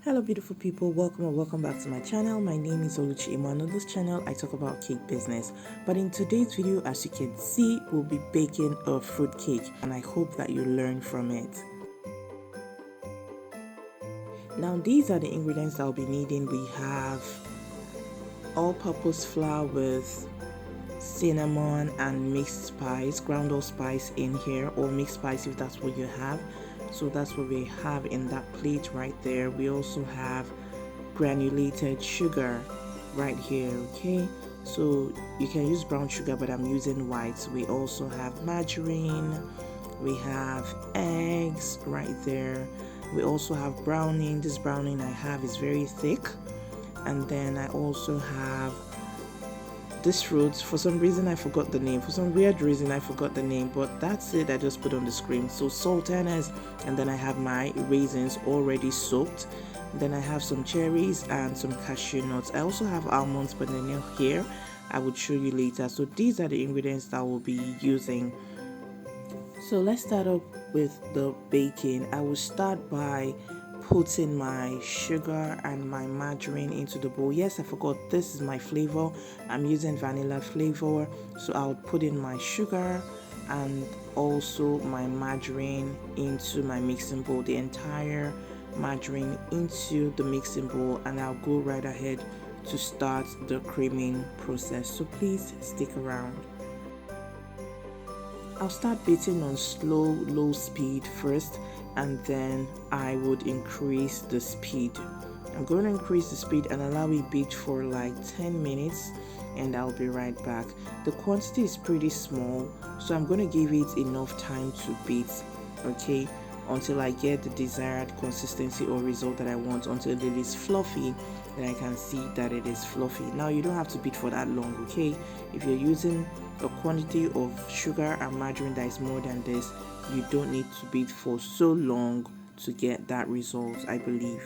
Hello beautiful people, welcome or welcome back to my channel. My name is Oluchiimoh, and on this channel I talk about cake business. But in today's video, as you can see, we'll be baking a fruit cake, and I hope that you learn from it. Now these are the ingredients I'll be needing. We have all-purpose flour with cinnamon and mixed spice, ground up spice in here, or mixed spice if that's what you have. So that's what we have in that plate right there. We also have granulated sugar right here, okay? So you can use brown sugar, but I'm using white. We also have margarine, we have eggs right there. We also have browning. This browning I have is very thick. And then I also have this fruit. For some reason I forgot the name. For some weird reason I forgot the name, but that's it. I just put on the screen. So sultanas, and then I have my raisins already soaked. Then I have some cherries and some cashew nuts. I also have almonds, but they're not here. I would show you later. So these are the ingredients that we'll be using. So let's start up with the baking. I will start by putting my sugar and my margarine into the bowl. Yes, I forgot, this is my flavor. I'm using vanilla flavor, so I'll put in my sugar and also my margarine into my mixing bowl, the entire margarine into the mixing bowl, and I'll go right ahead to start the creaming process. So please stick around. I'll start beating on low speed first, and then I would increase the speed. I'm going to increase the speed and allow it beat for like 10 minutes, and I'll be right back. The quantity is pretty small, so I'm going to give it enough time to beat, okay, until I get the desired consistency or result that I want, until it is fluffy, then I can see that it is fluffy. Now you don't have to beat for that long, okay? If you're using a quantity of sugar and margarine that is more than this, you don't need to beat for so long to get that result, I believe.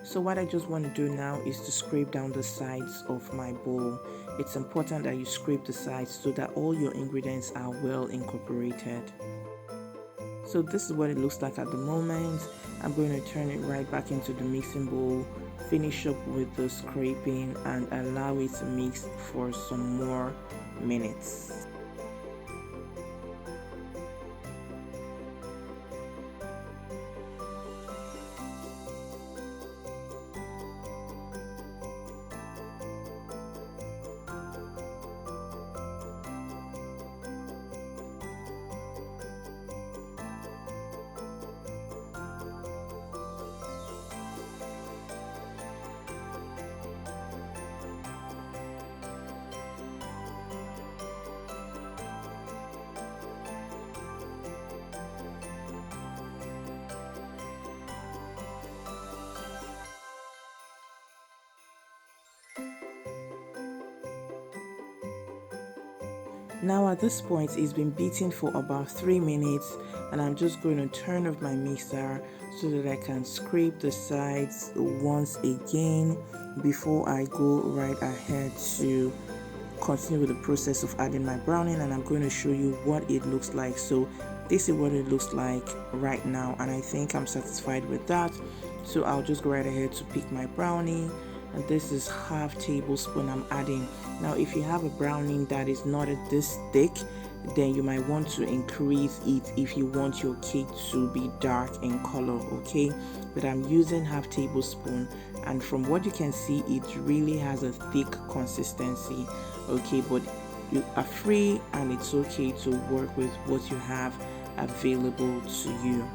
So what I just want to do now is to scrape down the sides of my bowl. It's important that you scrape the sides so that all your ingredients are well incorporated. So this is what it looks like at the moment. I'm going to turn it right back into the mixing bowl, finish up with the scraping, and allow it to mix for some more minutes. Now at this point, it's been beating for about 3 minutes, and I'm just going to turn off my mixer so that I can scrape the sides once again before I go right ahead to continue with the process of adding my browning, and I'm going to show you what it looks like. So this is what it looks like right now, and I think I'm satisfied with that. So I'll just go right ahead to pick my brownie, and this is half tablespoon I'm adding. Now if you have a brownie that is not this thick, then you might want to increase it if you want your cake to be dark in color, okay? But I'm using half tablespoon, and from what you can see, it really has a thick consistency, okay? But you are free, and it's okay to work with what you have available to you.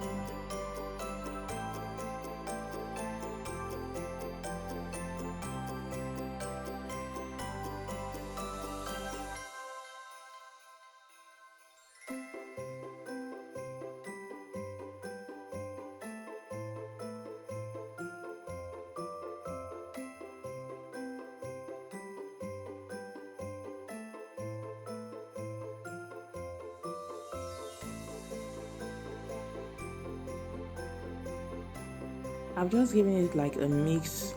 I've just given it like a mix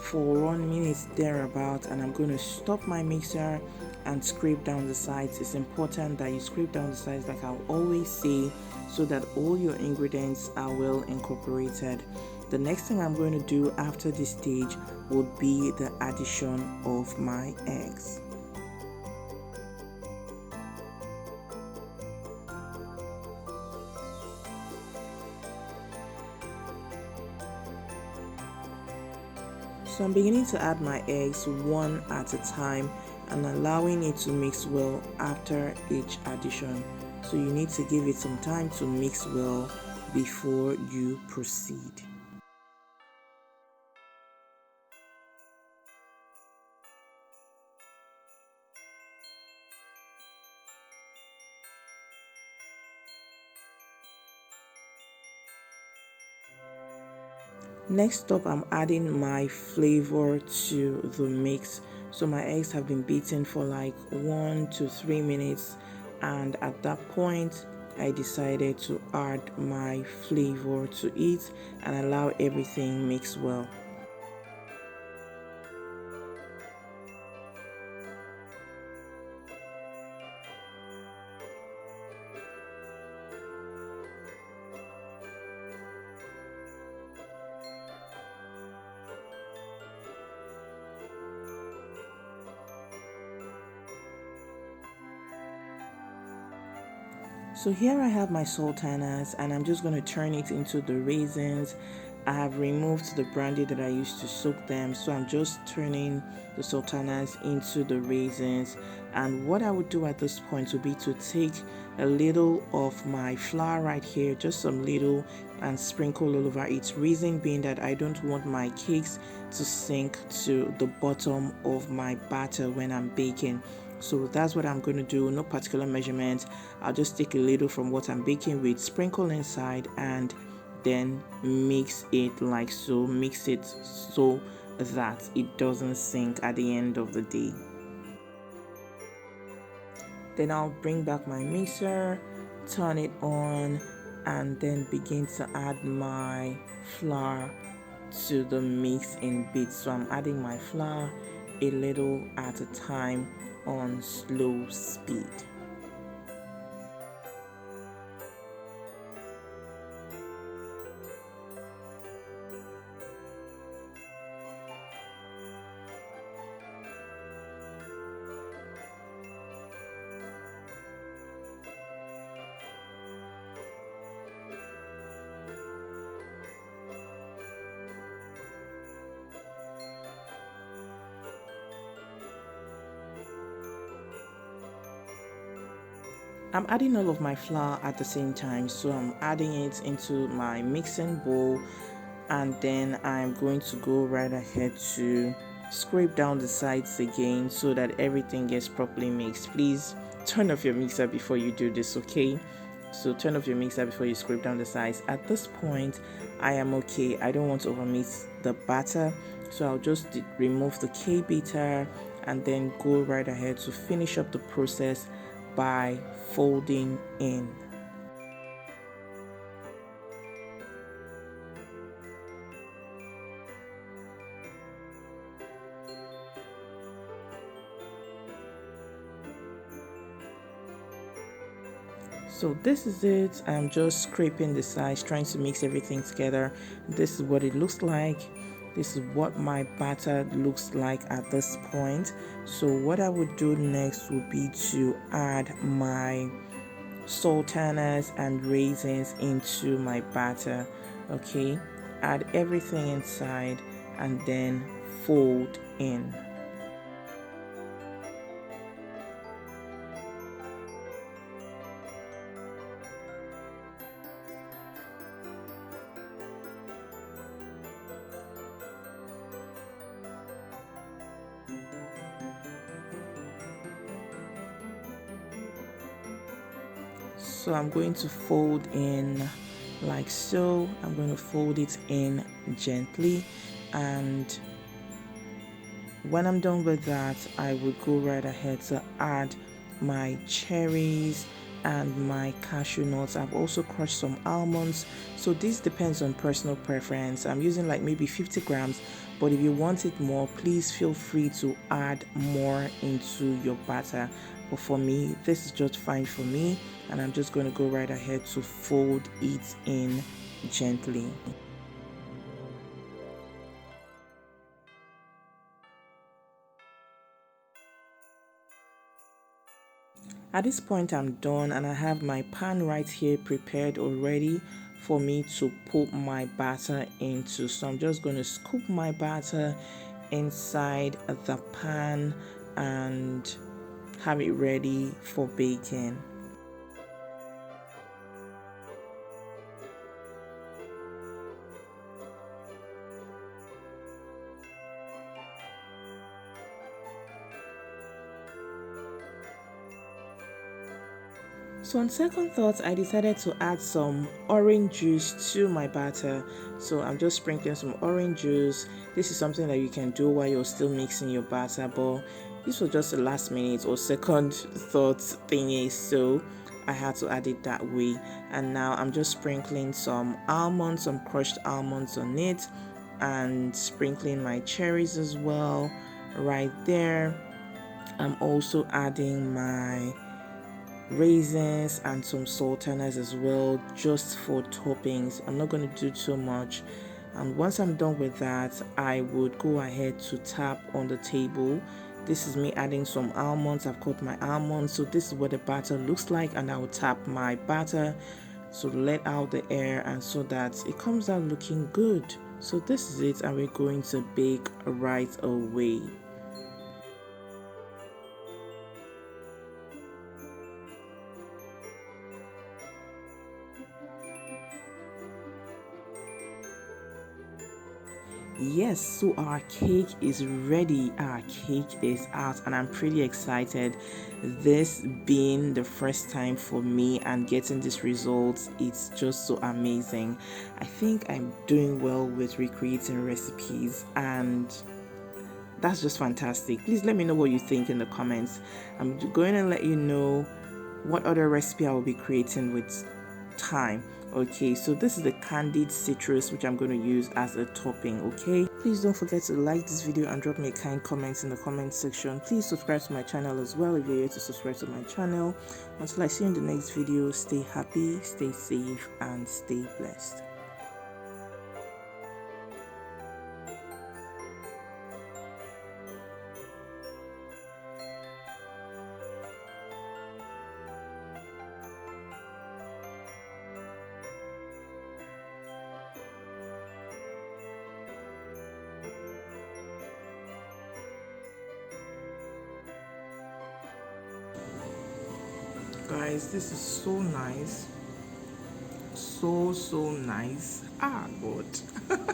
for 1 minute thereabout, and I'm going to stop my mixer and scrape down the sides. It's important that you scrape down the sides, like I always say, so that all your ingredients are well incorporated. The next thing I'm going to do after this stage would be the addition of my eggs. So I'm beginning to add my eggs one at a time and allowing it to mix well after each addition. So you need to give it some time to mix well before you proceed. Next up, I'm adding my flavor to the mix. So my eggs have been beaten for like 1 to 3 minutes, and at that point I decided to add my flavor to it and allow everything mix well. So here I have my sultanas, and I'm just going to turn it into the raisins. I have removed the brandy that I used to soak them, so I'm just turning the sultanas into the raisins. And what I would do at this point would be to take a little of my flour right here, just some little, and sprinkle all over it. Reason being that I don't want my cakes to sink to the bottom of my batter when I'm baking. So that's what I'm going to do, no particular measurement. I'll just take a little from what I'm baking with, sprinkle inside, and then mix it like so. Mix it so that it doesn't sink at the end of the day. Then I'll bring back my mixer, turn it on, and then begin to add my flour to the mix in bits. So I'm adding my flour a little at a time on slow speed. I'm adding all of my flour at the same time, so I'm adding it into my mixing bowl, and then I'm going to go right ahead to scrape down the sides again so that everything gets properly mixed. Please turn off your mixer before you do this, okay? So turn off your mixer before you scrape down the sides. At this point, I am okay. I don't want to overmix the batter, so I'll just remove the K-beater and then go right ahead to finish up the process by folding in. So this is it. I'm just scraping the sides, trying to mix everything together. This is what it looks like. This is what my batter looks like at this point. So what I would do next would be to add my sultanas and raisins into my batter. Okay, add everything inside and then fold in. So I'm going to fold in like so. I'm going to fold it in gently, and when I'm done with that, I will go right ahead to add my cherries and my cashew nuts. I've also crushed some almonds, so this depends on personal preference. I'm using like maybe 50 grams, but if you want it more, please feel free to add more into your batter. but for me this is just fine for me, and I'm just going to go right ahead to fold it in gently. At this point I'm done, and I have my pan right here prepared already for me to put my batter into. So I'm just going to scoop my batter inside the pan and have it ready for baking. So on second thoughts, I decided to add some orange juice to my batter. So I'm just sprinkling some orange juice. This is something that you can do while you're still mixing your batter, but this was just a last minute or second thought thingy, so I had to add it that way. And now I'm just sprinkling some almonds, some crushed almonds on it, and sprinkling my cherries as well right there. I'm also adding my raisins and some sultanas as well, just for toppings. I'm not going to do too much, and once I'm done with that, I would go ahead to tap on the table. This is me adding some almonds. I've cut my almonds, so this is what the batter looks like, and I will tap my batter to let out the air and so that it comes out looking good. So this is it, and we're going to bake right away. Yes, so our cake is ready. Our cake is out, and I'm pretty excited. This being the first time for me and getting these results, it's just so amazing. I think I'm doing well with recreating recipes, and that's just fantastic. Please let me know what you think in the comments. I'm going to let you know what other recipe I will be creating with time. Okay, so this is the candied citrus, which I'm going to use as a topping. Okay, please don't forget to like this video and drop me a kind comment in the comment section. Please subscribe to my channel as well if you're here to subscribe to my channel. Until I see you in the next video, stay happy, stay safe, and stay blessed. Guys, this is so nice, so nice. Ah, God.